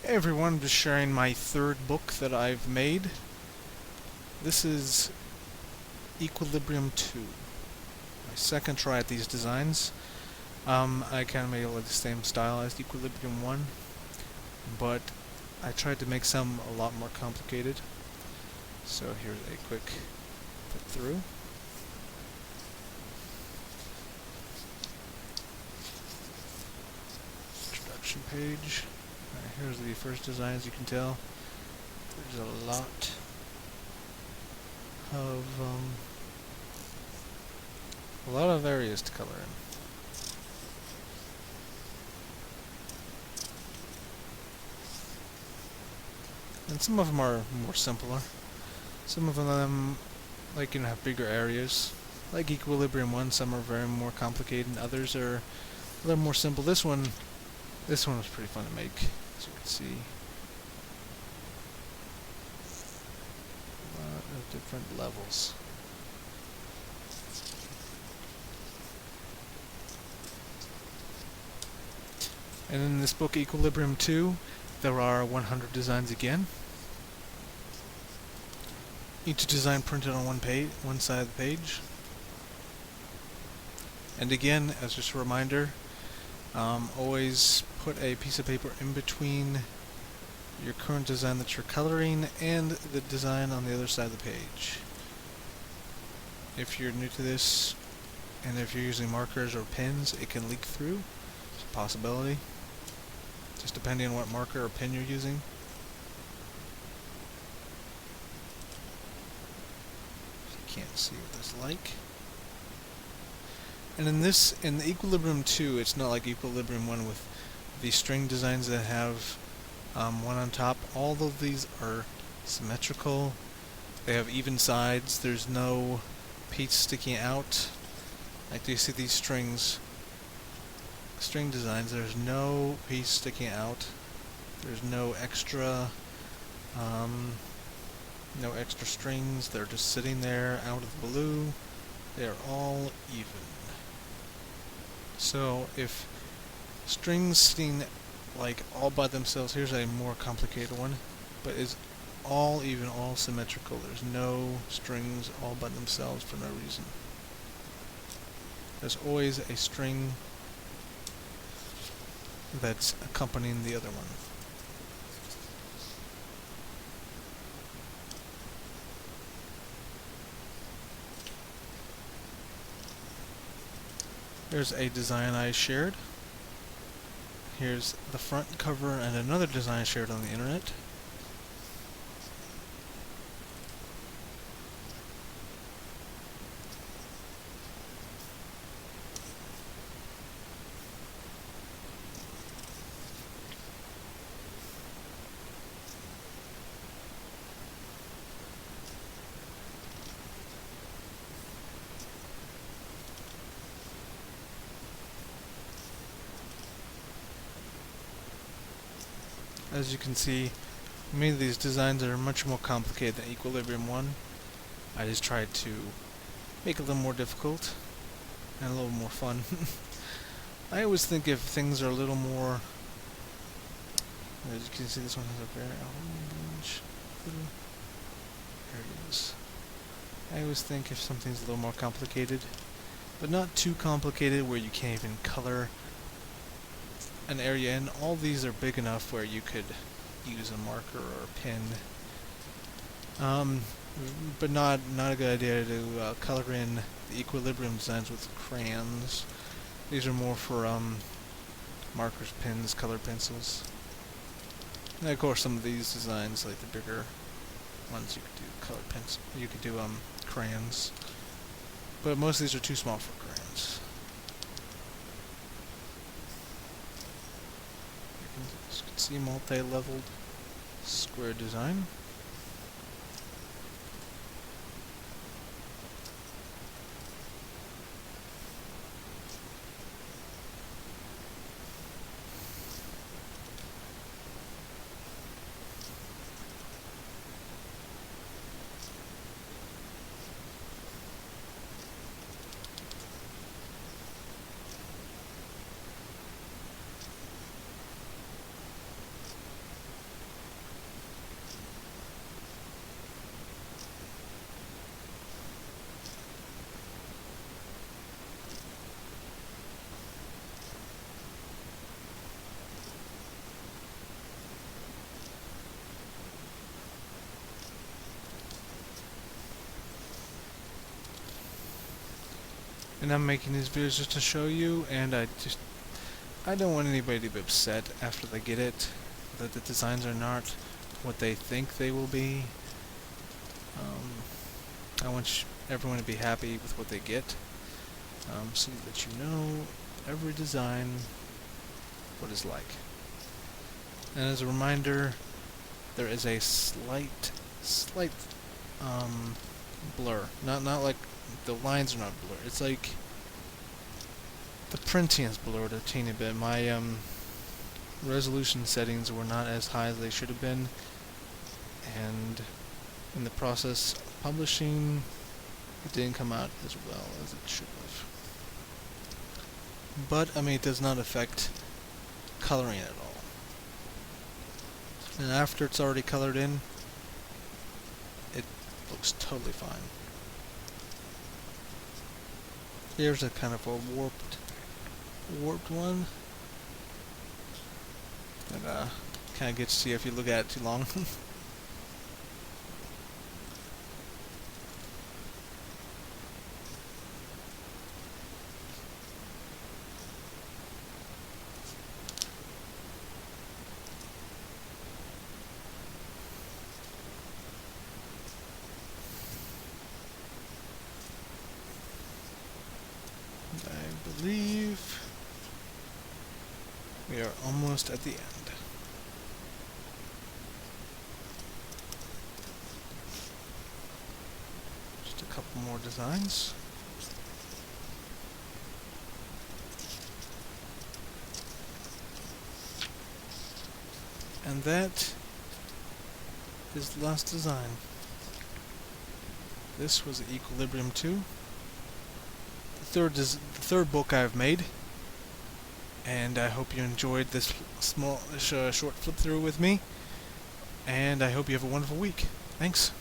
Hey everyone, I'm just sharing my third book that I've made. This is Equilibrium 2. My second try at these designs. I kind of made it like the same style as Equilibrium 1, but I tried to make some a lot more complicated. So here's a quick flip through. Introduction page. Here's the first design, as you can tell. There's a lot of areas to color in. And some of them are more simpler. Some of them, have bigger areas. Like Equilibrium 1, some are very more complicated, and others are a little more simple. This one was pretty fun to make, as you can see. A lot of different levels. And in this book, Equilibrium 2, there are 100 designs again. Each design printed on one side of the page. And again, as just a reminder, always put a piece of paper in between your current design that you're coloring and the design on the other side of the page. If you're new to this, and if you're using markers or pens, it can leak through. It's a possibility. Just depending on what marker or pen you're using. You can't see what that's like. And in the Equilibrium 2, it's not like Equilibrium 1 with the string designs that have one on top. All of these are symmetrical. They have even sides. There's no piece sticking out. Like, do you see these string designs? There's no piece sticking out. There's no extra strings. They're just sitting there out of the blue. They're all even. So if strings sitting all by themselves, here's a more complicated one, but is all even, all symmetrical. There's no strings all by themselves for no reason. There's always a string that's accompanying the other one. There's a design I shared. Here's the front cover and another design I shared on the internet. As you can see, many of these designs are much more complicated than Equilibrium 1. I just tried to make it a little more difficult and a little more fun. I always think if things are a little more... As you can see, this one has a very orange. There it is. I always think if something's a little more complicated, but not too complicated where you can't even color an area in. All these are big enough where you could use a marker or a pen. But not a good idea to color in the Equilibrium designs with crayons. These are more for markers, pens, colored pencils. And of course some of these designs, like the bigger ones, you could do colored pencil. You could do crayons. But most of these are too small for crayons. As you can see, multi-leveled square design. And I'm making these videos just to show you, and I don't want anybody to be upset after they get it, that the designs are not what they think they will be. I want everyone to be happy with what they get, so that you know every design what it's like. And as a reminder, there is a slight blur. Not like the lines are not blurred. It's like the printing is blurred a teeny bit. My resolution settings were not as high as they should have been, and in the process of publishing, it didn't come out as well as it should have. But I mean, it does not affect coloring at all. And after it's already colored in, it looks totally fine. Here's a kind of a warped one. That kind of gets to you if you look at it too long. I believe we are almost at the end. Just a couple more designs. And that is the last design. This was Equilibrium 2. The third book I've made, and I hope you enjoyed this short flip through with me, and I hope you have a wonderful week. Thanks.